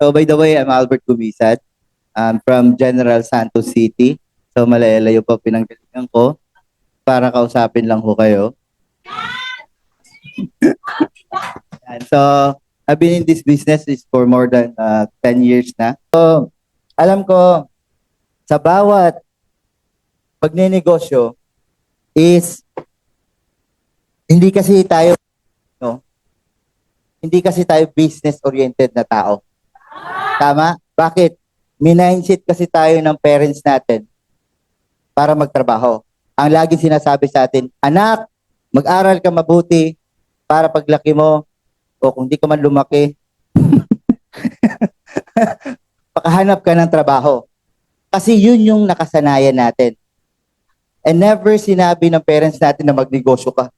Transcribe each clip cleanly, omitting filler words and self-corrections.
So by the way, I'm Albert Gumisad. I'm from General Santos City. So malayo po pinanggalingan ko para kausapin lang ho kayo. And so I've been in this business is for more than 10 years na. So alam ko sa bawat pagnenegosyo is hindi kasi tayo no, hindi kasi tayo business oriented na tao. Tama? Bakit? Mindset kasi tayo ng parents natin para magtrabaho. Ang lagi sinasabi sa atin, anak, mag-aral ka mabuti para paglaki mo, o kung di ka man lumaki, pakahanap ka ng trabaho. Kasi yun yung nakasanayan natin. And never sinabi ng parents natin na magnegosyo ka.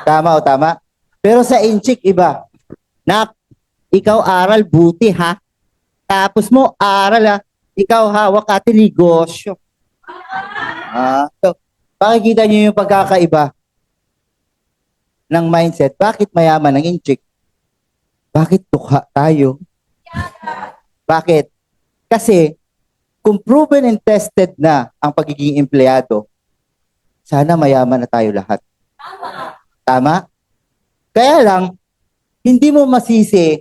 Tama o tama? Pero sa inchik, iba. Nak, ikaw aral, buti ha. Tapos mo, aral ha. Ikaw hawak at negosyo. So, makikita niyo yung pagkakaiba ng mindset. Bakit mayaman ang inchik? Bakit tukha tayo? Bakit? Kasi, kung proven and tested na ang pagiging empleyado, sana mayaman na tayo lahat. Tama? Kaya lang, hindi mo masisi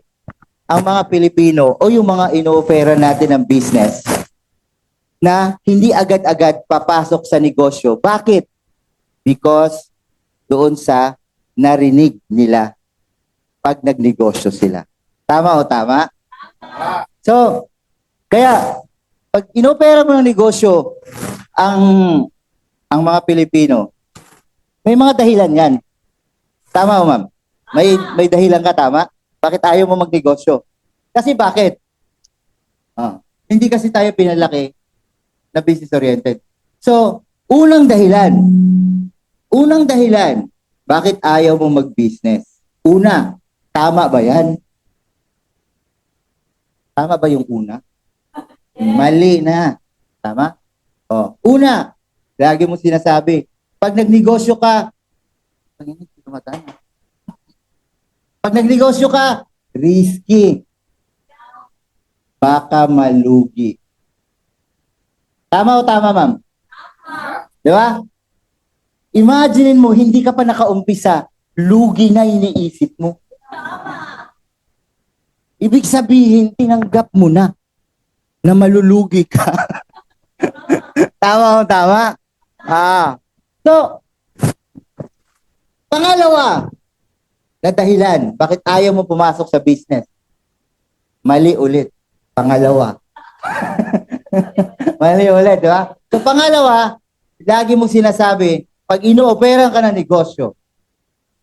ang mga Pilipino o yung mga inoopera natin ng business na hindi agad-agad papasok sa negosyo. Bakit? Because doon sa narinig nila pag nagnegosyo sila. Tama o tama? So, kaya pag inopera mo ng negosyo ang mga Pilipino, may mga dahilan yan. Tama o ma'am? May dahilan ka, tama? Bakit ayaw mo magnegosyo? Kasi bakit? Hindi kasi tayo pinalaki na business-oriented. So, unang dahilan, bakit ayaw mo mag-business? Una, tama ba yan? Tama ba yung una? Mali na. Tama? Una, lagi mo sinasabi, pag nagnegosyo ka, pag nagnegosyo ka, risky. Baka malugi. Tama o tama, ma'am? Di ba? Imagine mo, hindi ka pa nakaumpisa, lugi na iniisip mo. Ibig sabihin, tinanggap mo na malulugi ka. Tama o tama? So, pangalawa, na dahilan, bakit ayaw mo pumasok sa business? Mali ulit. Pangalawa. Mali ulit, di ba? So, pangalawa, lagi mong sinasabi, pag ino-opera ka ng negosyo,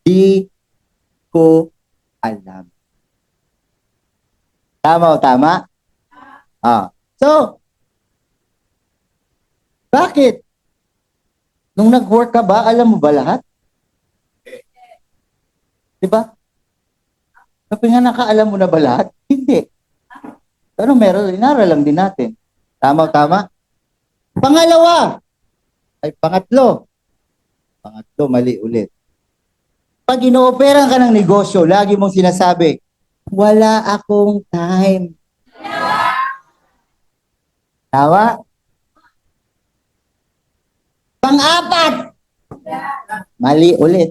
di ko alam. Tama o tama? So, bakit? Nung nag-work ka ba, alam mo ba lahat? Diba? Kapag nga nakaalam mo na ba lahat? Hindi. Pero meron, inaral lang din natin. Tama o tama? Pangatlo, mali ulit. Pag ino-opera ka ng negosyo, lagi mong sinasabi, wala akong time. Tama? Pang-apat, mali ulit.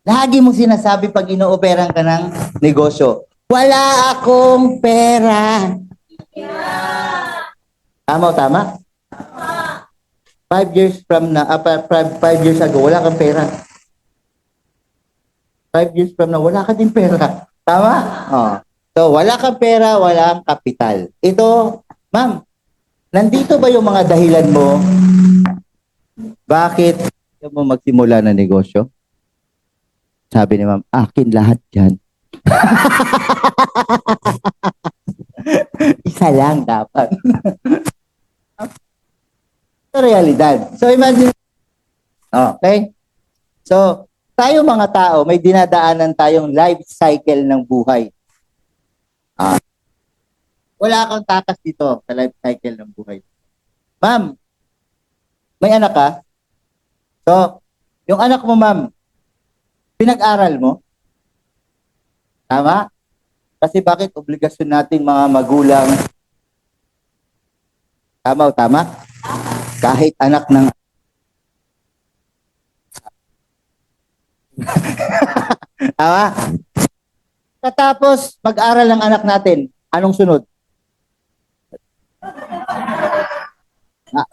Lagi mong sinasabi pag ino-operan ka ng negosyo, wala akong pera. Tama o tama? 5 years from na, 5 years ago, wala kang pera. 5 years from now, wala ka din pera. Tama? So, wala kang pera, wala kang kapital. Ito, ma'am, nandito ba yung mga dahilan mo? Bakit mo magsimula ng negosyo? Sabi ni ma'am, akin lahat yan. Isa lang dapat. Ito realidad. So imagine, okay? So, tayo mga tao, may dinadaanan tayong life cycle ng buhay. Wala kang takas dito sa life cycle ng buhay. Ma'am, may anak ka? So, yung anak mo, ma'am, pinag-aral mo? Tama? Kasi bakit obligasyon nating mga magulang, tama o tama? Kahit anak ng... Tama? Katapos mag-aral ng anak natin, anong sunod? Ah,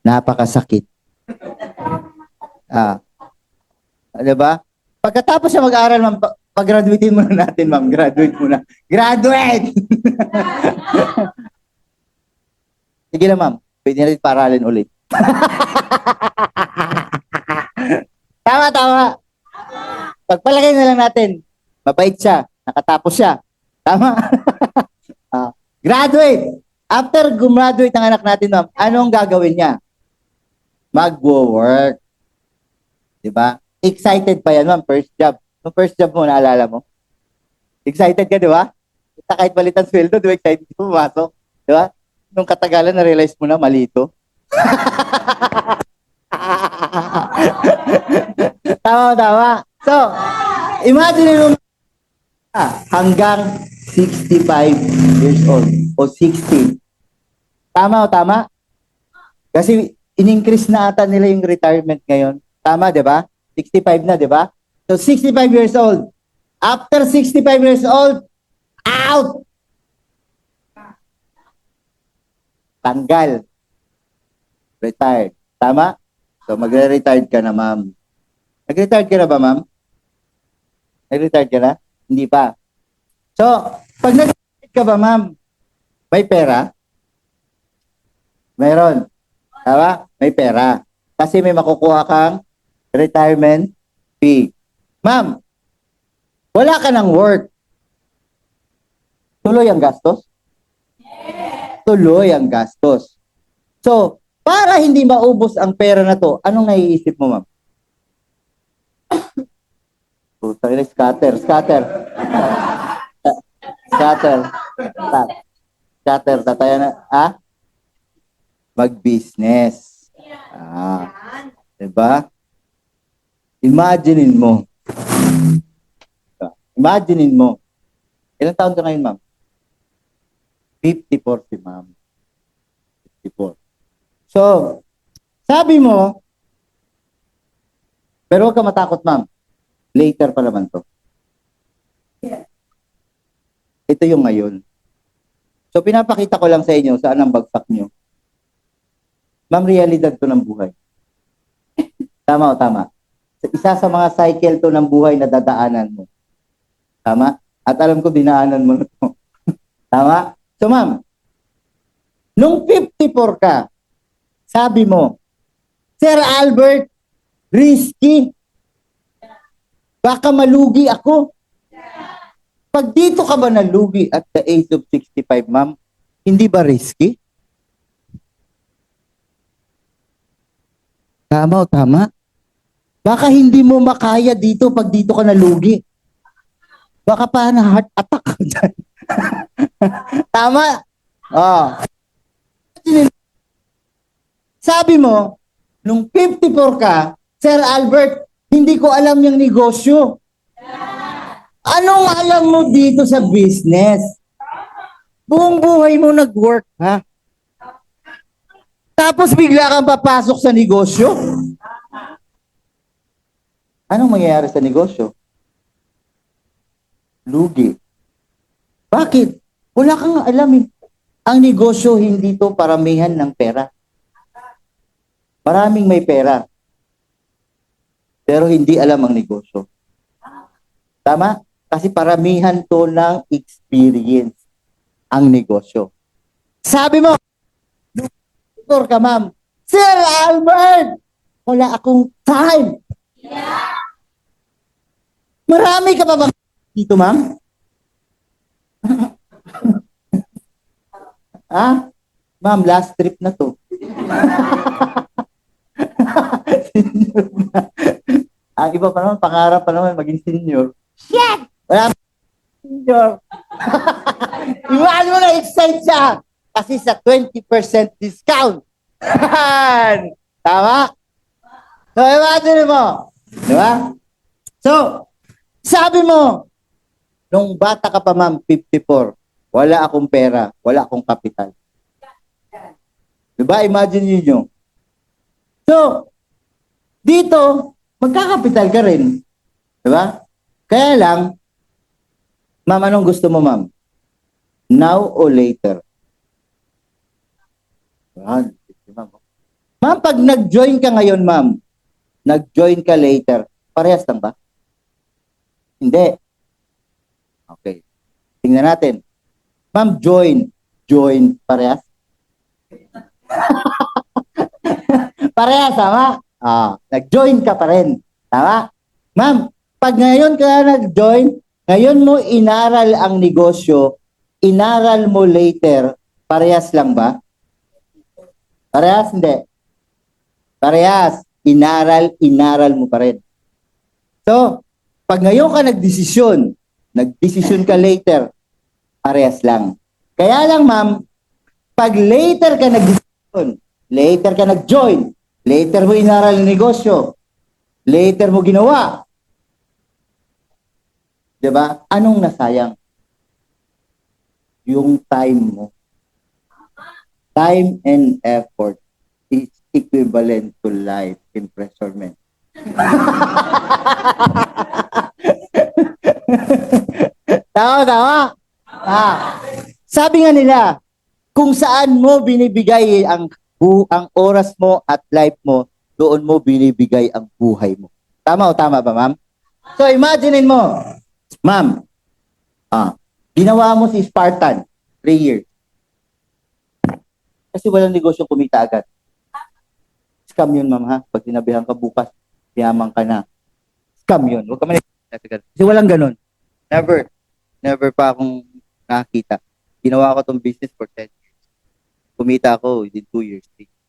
napakasakit. Ah, 'di ba? Pagkatapos siya mag-aral, ma'am, pag-graduatein muna natin, ma'am. Graduate muna. Graduate! Sige na, ma'am. Pwede na rin paralin ulit. Tama, tama. Pagpalagay na lang natin, mabait siya, nakatapos siya. Tama? Graduate! After gumraduate ang anak natin, ma'am, anong gagawin niya? Magwo-work. Diba? Excited pa yan, ma'am. First job. Yung first job mo, naalala mo? Excited ka, di ba? Kahit balitan sweldo, di ba? Excited ka pumasok. Di ba? Nung katagalan, na-realize mo na mali ito. Tama, tama. So, imagine mo hanggang 65 years old o 60. Tama o tama? Kasi in-increase na ata nila yung retirement ngayon. Tama, di ba? 65 na, di ba? So, 65 years old. After 65 years old, out! Tanggal. Retired. Tama? So, magre-retired ka na, ma'am. Nag-retired ka na ba, ma'am? Nag-retired ka na? Hindi pa. So, pag nag-retired ka ba, ma'am, may pera? Meron. Tama? May pera. Kasi may makukuha kang retirement fee. Ma'am, wala ka ng work. Tuloy ang gastos? Tuloy ang gastos. So, para hindi maubos ang pera na to, anong naiisip mo, ma'am? Puta, scatter. Scatter, tataya na, mag-business. Diba? Imaginein mo. Ilang taon ka ngayon, ma'am? 54 si ma'am. 54. So, sabi mo, pero huwag ka matakot, ma'am. Later pa naman to. Ito yung ngayon. So, pinapakita ko lang sa inyo saan ang bagsak nyo. Ma'am, realidad to ng buhay. Tama o tama? Isa sa mga cycle to ng buhay na dadaanan mo. Tama? At alam ko, dinaanan mo na to. Tama? So, ma'am, nung 54 ka, sabi mo, Sir Albert, risky. Baka malugi ako. Pag dito ka ba nalugi at the age of 65, ma'am, hindi ba risky? Tama o tama? Baka hindi mo makaya dito pag dito ka nalugi. Baka pa na heart attack ka dyan. Tama? Oh. Sabi mo, nung 54 ka, Sir Albert, hindi ko alam yung negosyo. Anong alam mo dito sa business? Buong buhay mo nag-work, ha? Tapos bigla kang papasok sa negosyo? Anong mangyayari sa negosyo? Lugi. Bakit? Wala kang alam eh. Ang negosyo hindi to paramihan ng pera. Maraming may pera. Pero hindi alam ang negosyo. Tama? Kasi paramihan to ng experience ang negosyo. Sabi mo, doktor ka, ma'am. Sir Albert, wala akong time. Marami ka pa ba dito, ma'am? Ma'am, last trip na to. Ang iba pa naman, pangarap pa naman maging senior. Shit! Wala senior. Iwan mo na, excite siya. Kasi sa 20% discount. Tama? So, imagine mo. Diba? So, sabi mo, Nung bata ka pa, ma'am, 54, wala akong pera, wala akong kapital. Diba? Imagine niyo. So, dito, magkakapital ka rin. Diba? Kaya lang, ma'am, anong gusto mo, ma'am? Now or later? Yan. Ma'am, ma'am, pag nag-join ka ngayon, ma'am, nag-join ka later, parehas lang ba? Hindi. Okay. Tingnan natin. Ma'am, join. Join, parehas? Parehas, tama? Nag-join ka pa rin. Tama? Ma'am, pag ngayon ka nag-join, ngayon mo inaral ang negosyo, inaral mo later, parehas lang ba? Parehas, hindi. Parehas. Inaral mo pa rin. So, pag ngayon ka nagdesisyon ka later, parehas lang. Kaya lang, ma'am, pag later ka nagdesisyon, later ka nag-join, later mo inaral ang negosyo, later mo ginawa, diba? Anong nasayang? Yung time mo. Time and effort is equivalent to life imprisonment. Tama. Sabi nga nila, kung saan mo binibigay ang oras mo at life mo, doon mo binibigay ang buhay mo. Tama o tama ba, ma'am? So, imaginein mo, ma'am, ginawa mo si Spartan, 3 years. Kasi walang negosyo kumita agad. Scam yun, ma'am, ha? Pag sinabihan ka bukas, yaman ka na. Scam yun. Huwag ka man. Kasi walang ganun. Never. Never pa akong nakakita. Ginawa ko tong business for 10 years. Kumita ako within 2 years. 3 years.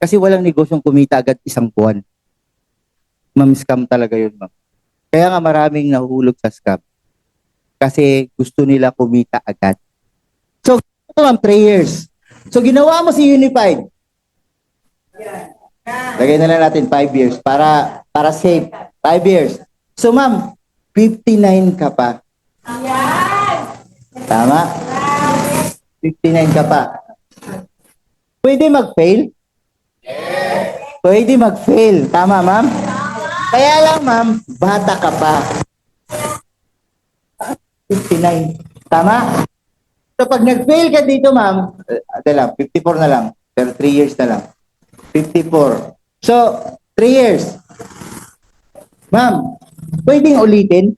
Kasi walang negosyong kumita agad isang buwan. Ma'am, scam talaga yun, ma'am. Kaya nga maraming nahuhulog sa scam. Kasi gusto nila kumita agad. So, ito, ma'am, 3 years. So, ginawa mo si Unified. Lagay na lang natin 5 years para safe. 5 years. So, ma'am, 59 ka pa. Tama? 59 ka pa. Pwede mag-fail? Pwede mag-fail. Tama, ma'am? Kaya lang, ma'am, bata ka pa. 59. Tama? So, pag nag-fail ka dito, ma'am, 54 na lang. Pero 3 years na lang. 54. So, 3 years. Ma'am, pwedeng ulitin?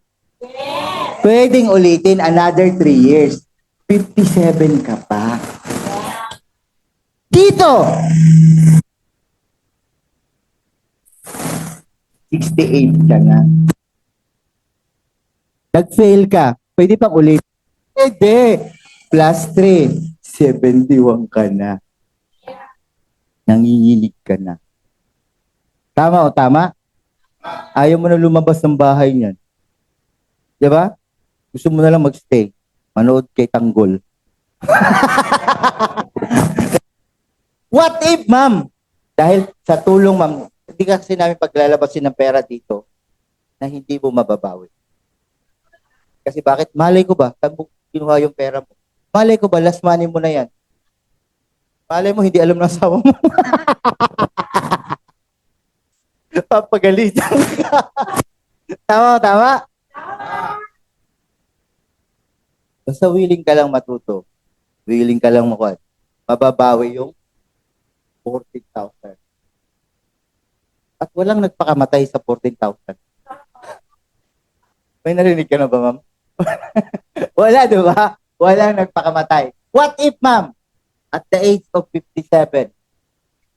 Pwedeng ulitin another 3 years. 57 ka pa. Dito! 68 ka na. Nag-fail ka. Pwede pang ulit. Pwede. Plus 3. 71 ka na. Nanginginig ka na. Tama o tama? Ayaw mo na lumabas ng bahay niyan. Diba? Gusto mo na lang magstay. Manood kay Tanggol. What if, ma'am? Dahil sa tulong, ma'am, hindi kasi namin paglalabasin ng pera dito na hindi mo mababawi. Kasi bakit? Malay ko ba? Saan mo kinuha yung pera mo? Malay ko ba? Last money mo na yan. Malay mo, hindi alam ng asawa mo. Papagalitan ka. Tama? Basta willing ka lang matuto. Willing ka lang makuha. Mababawi yung 14,000. At walang nagpakamatay sa 14,000. May narinig ka na ba, ma'am? Wala, di ba? Walang nagpakamatay. What if, ma'am, at the age of 57,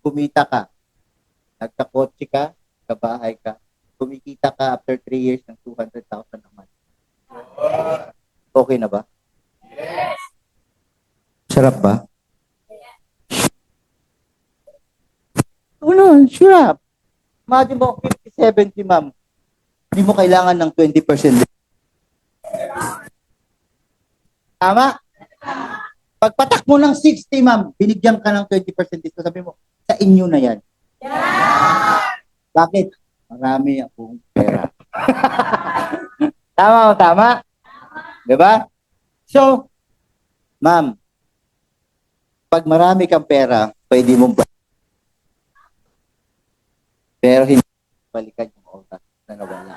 kumita ka, nagkakotse ka, kabahay ka, kumikita ka after 3 years ng 200,000 a month. Okay na ba? Yes! Sarap ba? No, sure. Imagine mo, 50-70, ma'am. Hindi mo kailangan ng 20%. Tama? Pagpatak mo ng 60, ma'am, binigyan ka ng 20% dito. Sabi mo, sa inyo na yan. Bakit? Marami akong pera. Tama o tama? Di ba? So, ma'am, pag marami kang pera, pwede mong pero hindi balikan yung oras na nawala.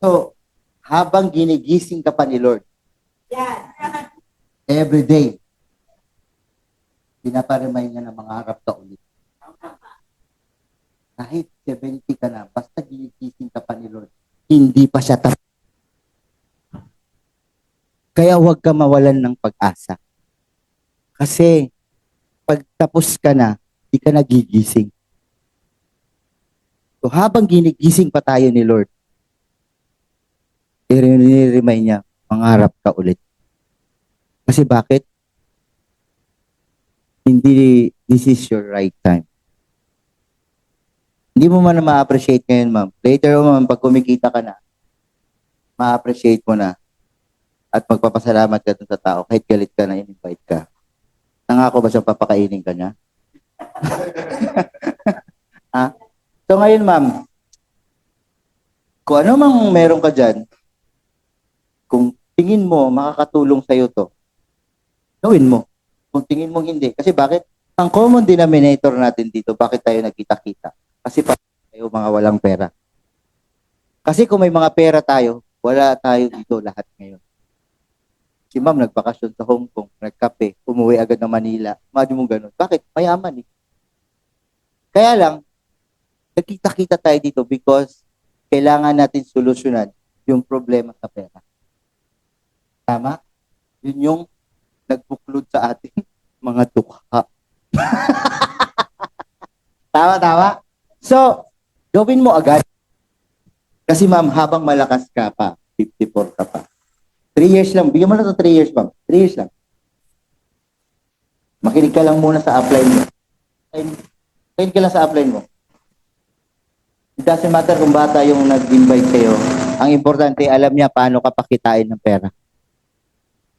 So, habang ginigising ka pa ni Lord, every day, pinaparemind niya na mangarap ka ulit. Kahit 70 ka na, basta ginigising ka pa ni Lord, hindi pa siya tapos. Kaya huwag ka mawalan ng pag-asa. Kasi, pag tapos ka na, hindi ka nagigising. So, habang ginigising pa tayo ni Lord, i-remind niya, mangarap ka ulit. Kasi bakit? Hindi, this is your right time. Hindi mo man na ma-appreciate ngayon, ma'am. Later on, pag kumikita ka na, ma-appreciate mo na at magpapasalamat ka dun sa tao kahit galit ka na in-invite ka. Nangako ba siyang papakainin ka niya? Ha? So ngayon, ma'am, kung ano mang meron ka dyan, kung tingin mo makakatulong sa'yo to, gawin mo. Kung tingin mo hindi. Kasi bakit? Ang common denominator natin dito, bakit tayo nagkita-kita? Kasi pa tayo mga walang pera. Kasi kung may mga pera tayo, wala tayo dito lahat ngayon. Si ma'am nagbakasyon sa Hong Kong, nagkape, umuwi agad ng Manila. Imagine mo ganun. Bakit? Mayaman eh. Kaya lang, nagkita-kita tayo dito because kailangan natin solusyonan yung problema sa pera. Tama? Yun yung nagbuklod sa ating mga dukha. Tama. So, gawin mo agad. Kasi ma'am, habang malakas ka pa, 54 ka pa. 3 years lang. Bigyan mo na ito 3 years, ma'am. 3 years lang. Makinig ka lang muna sa upline mo. Makinig ka lang sa upline mo. It doesn't matter kung bata yung nag-invite sa'yo. Ang importante, alam niya paano ka pakitain ng pera.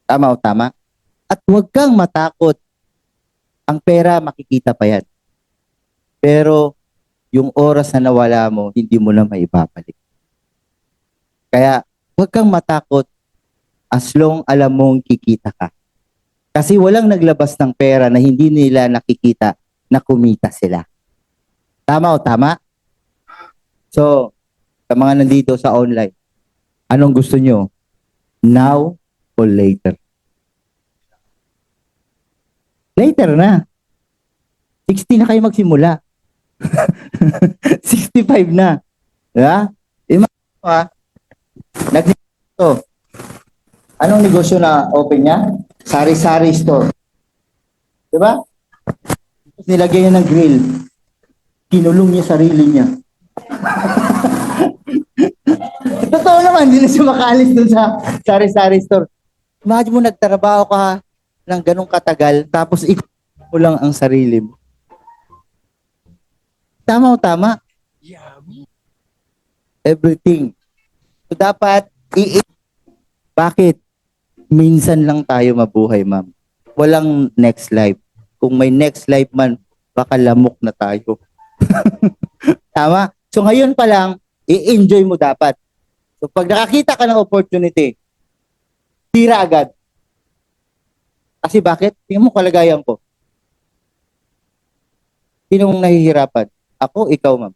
Tama o tama? At huwag kang matakot. Ang pera, makikita pa yan. Pero, yung oras na nawala mo, hindi mo na maibabalik. Kaya, huwag kang matakot as long alam mong kikita ka. Kasi walang naglabas ng pera na hindi nila nakikita na kumita sila. Tama o tama? So, sa mga nandito sa online, anong gusto nyo? Now o later? Later na. 60 na kayo magsimula. 65 na. Diba? Imagine mo nag-negosyo. Anong negosyo na open niya? Sari-sari store. Diba? Nilagay niya ng grill. Kinulong niya sarili niya. Totoo naman, hindi na siya makaalis dun sa sari-sari store. Imagine mo, nagtrabaho ka ng ganong katagal, tapos ikaw mo lang ang sarili mo. Tama o tama? Everything. So dapat, bakit? Minsan lang tayo mabuhay, ma'am. Walang next life. Kung may next life man, baka lamok na tayo. Tama? So ngayon pa lang, i-enjoy mo dapat. So pag nakakita ka ng opportunity, tira agad. Kasi bakit? Tingnan mo kalagayan ko. Sinong nahihirapan? Ako, ikaw, ma'am.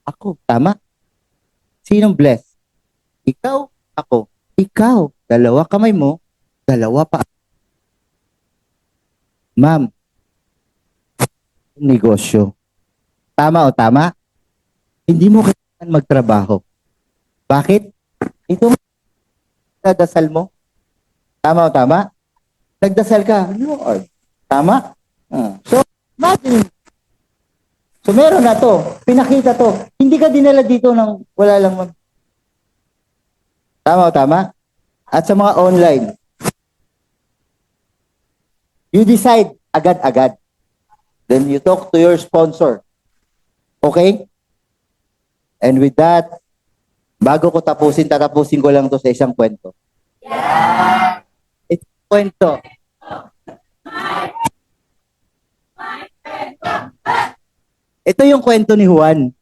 Ako, tama? Sinong blessed? Ikaw, ako. Ikaw, dalawa kamay mo, dalawa pa. Ma'am, negosyo. Tama o tama? Hindi mo kailangan magtrabaho. Bakit? Ito nagdasal mo. Tama o tama? Nagdasal ka, Lord. Tama? So, imagine. So, meron na to. Pinakita to. Hindi ka dinala dito ng wala lang mag... Tama o tama? At sa mga online, you decide agad-agad. Then you talk to your sponsor. Okay? And with that, bago ko tatapusin ko lang to sa isang kwento. Yeah! It's kwento. Ito yung kwento ni Juan.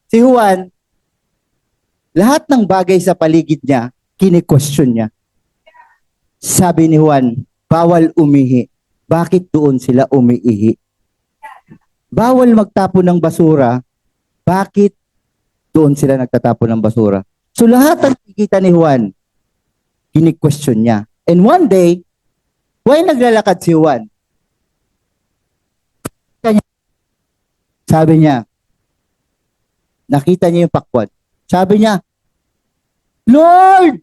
Si Juan, Lahat ng bagay sa paligid niya, kini-question niya. Sabi ni Juan, bawal umihi. Bakit doon sila umiihi? Bawal magtapon ng basura. Bakit doon sila nagtatapon ng basura? So lahat ng nakikita ni Juan, kini-question niya. And one day, why naglalakad si Juan? Sabi niya, nakita niya yung pakwan. Sabi niya, Lord!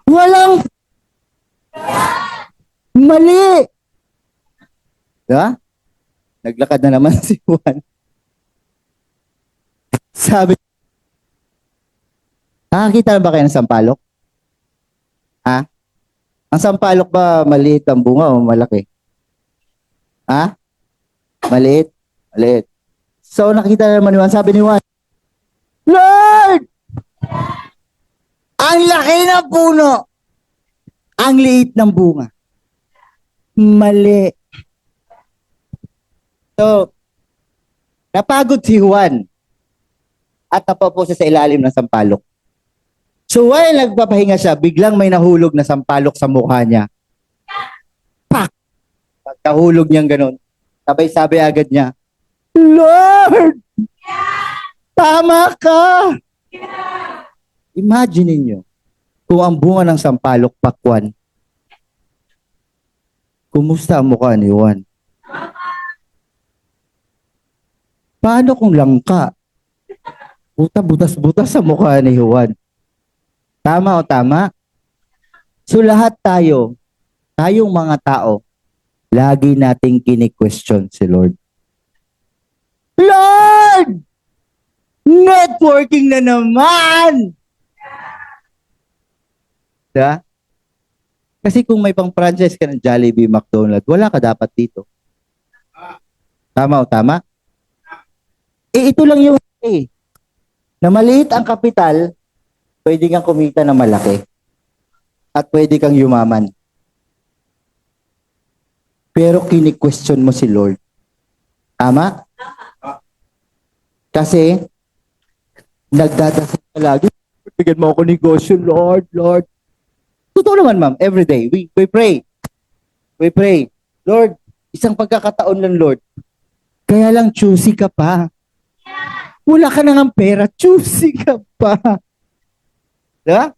Walang mali! Diba? Naglakad na naman si Juan. Sabi, nakakita na ba kayo ng sampalok? Ha? Ang sampalok ba maliit ang bunga o malaki? Ha? Maliit? Maliit. So nakita na naman ni Juan, sabi ni Juan, Lord! Ang laki ng puno! Ang liit ng bunga. Mali. So, napagod si Juan at napaupo siya sa ilalim ng sampalok. So while nagpapahinga siya, biglang may nahulog na sampalok sa mukha niya. Pak! Pagkahulog niyang ganun, sabay-sabi agad niya, Lord! Tama ka! Imagine niyo kung ang bunga ng sampalok pakwan. Kumusta ang mukha ni Juan? Paano kung langka? Butas-butas sa mukha ni Juan. Tama o tama? So lahat tayo, tayong mga tao, lagi nating kini-question si Lord. Lord! Networking na naman! Diba? Kasi kung may pang-franchise ka ng Jollibee, McDonald's, wala ka dapat dito. Tama o tama? Ito lang yung na maliit ang kapital, pwede kang kumita na malaki. At pwede kang yumaman. Pero kini-question mo si Lord. Tama? Kasi, nagdadasal ka lagi. Bigyan mo ako negosyo, Lord, Lord. Totoo naman, ma'am. Every day, we pray. We pray. Lord, isang pagkakataon lang, Lord. Kaya lang choosy ka pa. Wala ka na ng pera, choosy ka pa. Diba?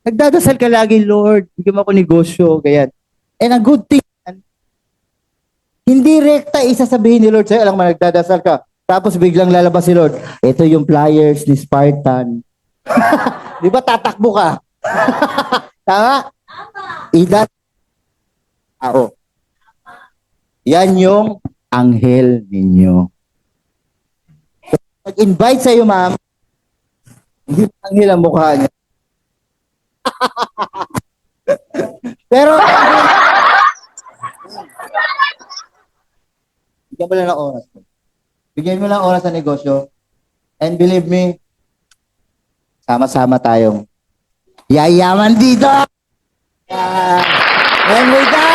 Nagdadasal ka lagi, Lord, bigyan mo ako negosyo, ganyan. And a good thing, hindi rekta isasabihin ni Lord sa'yo, alam mo, nagdadasal ka, tapos biglang lalabas si Lord, ito yung flyers ni Spartan. Di ba tatakbo ka? Tama? Idat. Yan yung anghel ninyo. Nag-invite sa'yo, ma'am, hindi anghel ang mukha niya. Pero, bigyan mo lang ng oras. Bigyan mo lang oras sa negosyo. And believe me, sama-sama tayong yayaman dito. And with that,